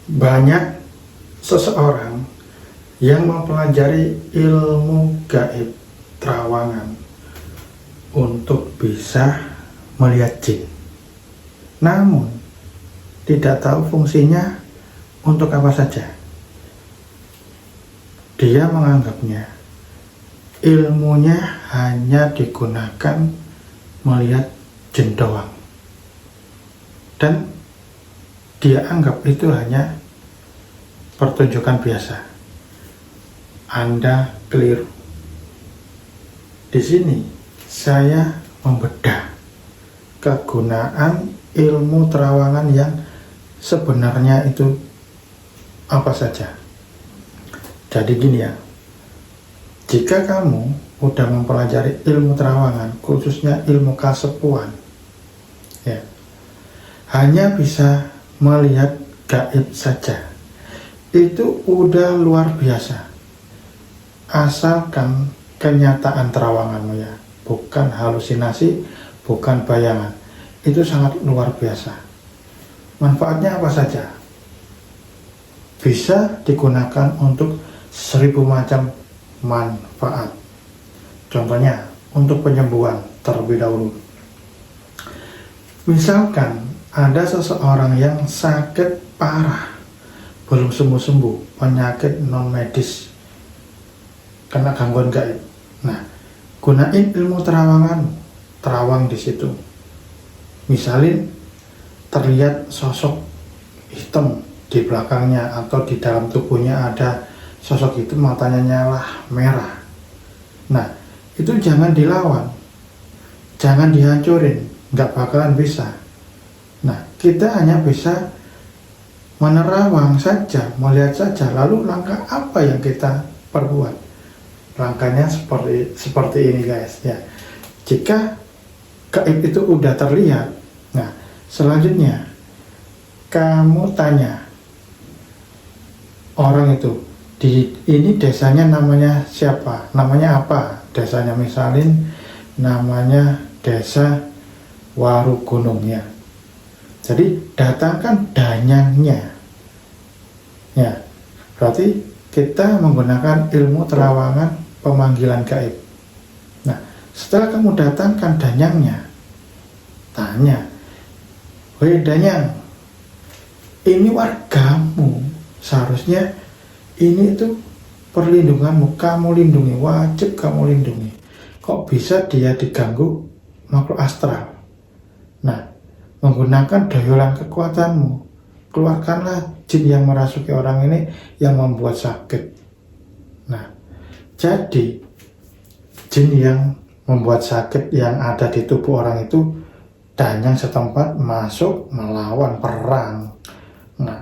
Banyak seseorang yang mempelajari ilmu gaib terawangan untuk bisa melihat jin, namun tidak tahu fungsinya untuk apa saja. Dia menganggapnya ilmunya hanya digunakan melihat jin doang, dan dia anggap itu hanya pertunjukan biasa. Anda keliru. Di sini saya membedah kegunaan ilmu terawangan yang sebenarnya itu apa saja. Jadi gini ya, jika kamu udah mempelajari ilmu terawangan, khususnya ilmu kasepuan, ya, hanya bisa melihat gaib saja, itu udah luar biasa. Asalkan kenyataan terawanganmu ya, bukan halusinasi, bukan bayangan. Itu sangat luar biasa. Manfaatnya apa saja? Bisa digunakan untuk 1000 macam manfaat. Contohnya untuk penyembuhan terlebih dahulu. Misalkan ada seseorang yang sakit parah, belum sembuh-sembuh, penyakit non medis, kena gangguan gaib. Nah, gunain ilmu terawangan, terawang di situ. Misalin terlihat sosok hitam di belakangnya atau di dalam tubuhnya ada sosok hitam, matanya nyala merah. Nah, itu jangan dilawan, jangan dihancurin, nggak bakalan bisa. Nah, kita hanya bisa menerawang saja, melihat saja. Lalu langkah apa yang kita perbuat? Langkahnya seperti ini guys ya. Jika gaib itu udah terlihat, nah selanjutnya kamu tanya orang itu, ini desanya namanya siapa? Namanya apa? Desanya misalin namanya Desa Warugunung ya. Jadi datangkan danyangnya. Ya, berarti kita menggunakan ilmu terawangan pemanggilan gaib. Nah, setelah kamu datangkan danyangnya, tanya, "Woi danyang, ini wargamu, seharusnya ini itu perlindunganmu, kamu lindungi, wajib kamu lindungi. Kok bisa dia diganggu makhluk astral? Nah, menggunakan doyolan kekuatanmu, keluarkanlah jin yang merasuki orang ini yang membuat sakit." Nah, jadi jin yang membuat sakit yang ada di tubuh orang itu, danyang setempat masuk melawan perang. Nah,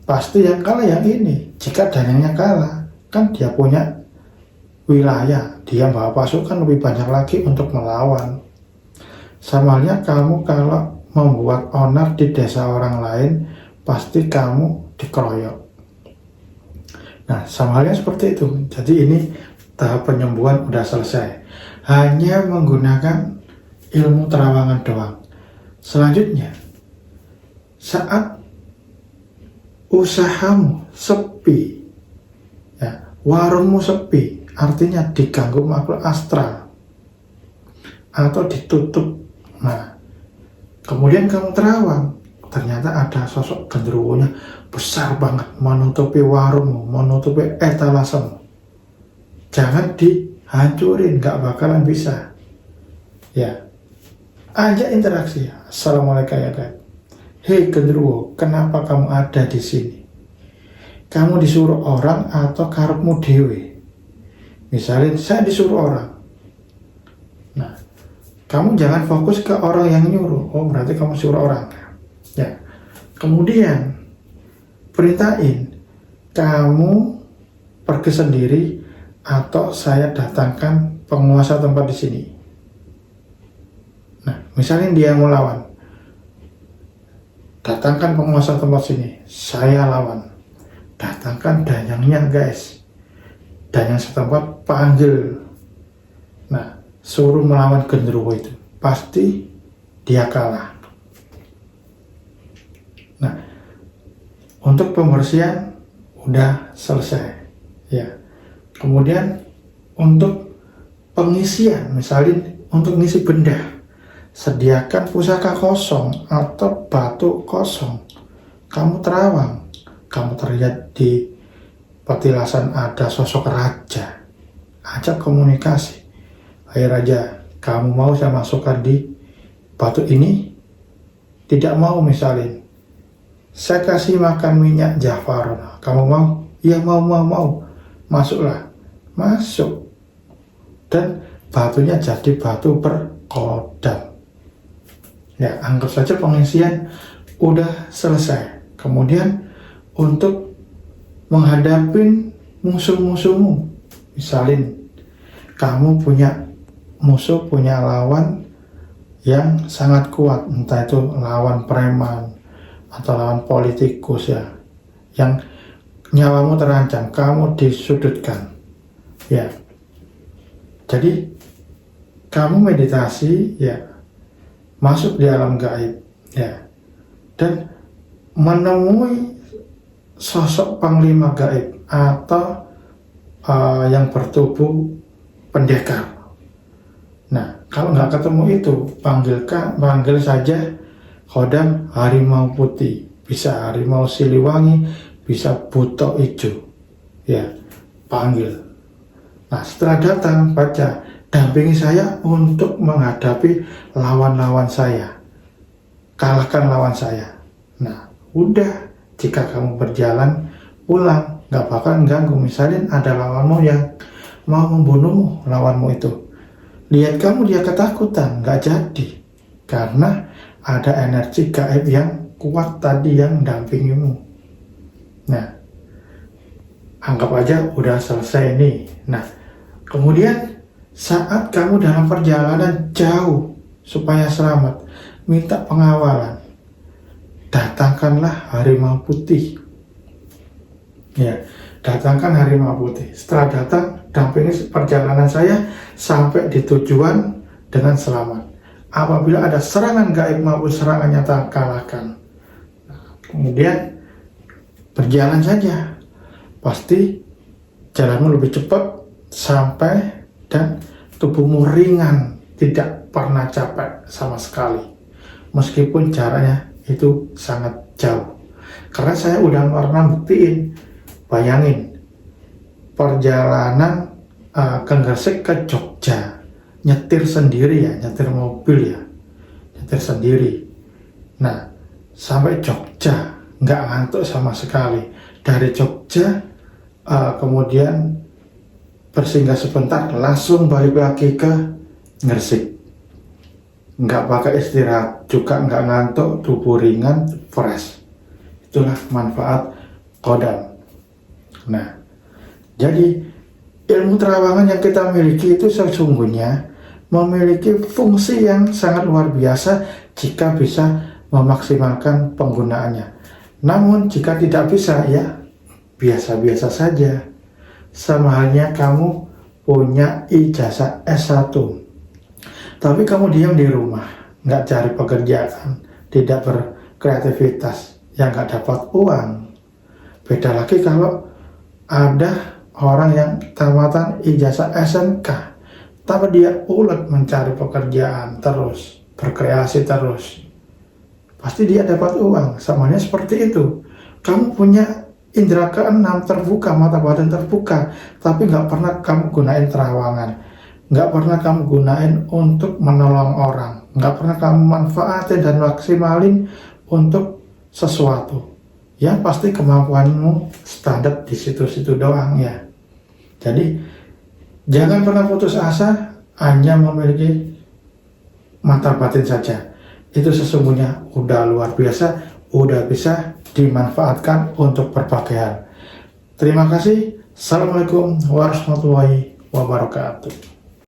pasti yang kalah yang ini. Jika danyangnya kalah, kan dia punya wilayah, dia bawa pasukan lebih banyak lagi untuk melawan. Sama halnya kamu kalau membuat onar di desa orang lain, pasti kamu dikeroyok. Nah, sama halnya seperti itu. Jadi ini tahap penyembuhan udah selesai. Hanya menggunakan ilmu terawangan doang. Selanjutnya, saat usahamu sepi, ya, warungmu sepi, artinya diganggu makhluk astral atau ditutup. Nah, kemudian kamu terawang, ternyata ada sosok genderuwonya besar banget, menutupi warungmu, menutupi etalasemu. Jangan dihancurin, gak bakalan bisa. Ya, ajak interaksi. Assalamualaikum ya guys. Hei genderuwo, kenapa kamu ada di sini? Kamu disuruh orang atau karepmu dewe? Misalnya saya disuruh orang. Nah, kamu jangan fokus ke orang yang nyuruh. Oh, berarti kamu suruh orang. Ya. Kemudian perintahin kamu pergi sendiri atau saya datangkan penguasa tempat di sini. Nah, misalnya dia mau lawan, datangkan penguasa tempat sini, saya lawan. Datangkan danyangnya guys, danyang setempat panggil. Nah, suruh melawan genderuwo itu, pasti dia kalah. Nah, Untuk pembersihan udah selesai ya. Kemudian untuk pengisian, misalnya untuk ngisi benda, sediakan pusaka kosong atau batu kosong. Kamu terawang, kamu terlihat di petilasan ada sosok raja, ajak komunikasi. Hai raja, kamu mau saya masukkan di batu ini? Tidak mau misalnya. Saya kasih makan minyak jafaron. Kamu mau? Iya mau. Masuklah. Masuk. Dan batunya jadi batu berkodam. Ya, anggap saja pengisian udah selesai. Kemudian untuk menghadapi musuh-musuhmu, misalnya kamu punya musuh, punya lawan yang sangat kuat, entah itu lawan preman atau lawan politikus ya, yang nyawamu terancam, kamu disudutkan ya. Jadi kamu meditasi ya, masuk di alam gaib ya, dan menemui sosok panglima gaib atau yang bertubuh pendekar. Nah, kalau nggak ketemu itu, panggil saja kodam harimau putih, bisa harimau siliwangi, bisa buto hijau, ya, panggil. Nah, setelah datang, baca, dampingi saya untuk menghadapi lawan-lawan saya, kalahkan lawan saya. Nah, udah, jika kamu berjalan pulang, nggak bakal ganggu. Misalnya ada lawanmu yang mau membunuhmu, lawanmu itu, lihat kamu dia ketakutan, nggak jadi, karena ada energi gaib yang kuat tadi yang mendampingimu. Nah, anggap aja udah selesai nih. Nah, kemudian saat kamu dalam perjalanan jauh supaya selamat, minta pengawalan, datangkanlah harimau putih. Ya, datangkan harimau putih. Setelah datang, dampingi perjalanan saya sampai di tujuan dengan selamat. Apabila ada serangan gaib maupun serangan nyata, kalahkan. Kemudian berjalan saja, pasti jalanmu lebih cepat sampai dan tubuhmu ringan, tidak pernah capek sama sekali, meskipun jaraknya itu sangat jauh. Karena saya udah pernah buktiin, bayangin perjalanan ke Gresik ke Jogja, nyetir sendiri ya, nyetir mobil ya, nyetir sendiri. Nah, sampai Jogja nggak ngantuk sama sekali. Dari Jogja kemudian bersinggah sebentar, langsung balik lagi ke Gresik. Nggak pakai istirahat, juga nggak ngantuk, tubuh ringan, fresh. Itulah manfaat kodam. Nah, jadi ilmu terawangan yang kita miliki itu sesungguhnya memiliki fungsi yang sangat luar biasa jika bisa memaksimalkan penggunaannya. Namun jika tidak bisa, ya biasa-biasa saja. Sama halnya kamu punya ijazah S1, tapi kamu diam di rumah, nggak cari pekerjaan, tidak berkreativitas, ya nggak dapat uang. Beda lagi kalau ada orang yang tamatan ijazah SMK, tapi dia ulet mencari pekerjaan terus, berkreasi terus, pasti dia dapat uang. Samanya seperti itu. Kamu punya indera keenam terbuka, mata batin terbuka, tapi nggak pernah kamu gunain terawangan, nggak pernah kamu gunain untuk menolong orang, nggak pernah kamu manfaatin dan maksimalin untuk sesuatu. Ya pasti kemampuanmu standar di situ-situ doang ya. Jadi jangan pernah putus asa hanya memiliki mata batin saja. Itu sesungguhnya udah luar biasa, udah bisa dimanfaatkan untuk berbagai hal. Terima kasih. Assalamualaikum warahmatullahi wabarakatuh.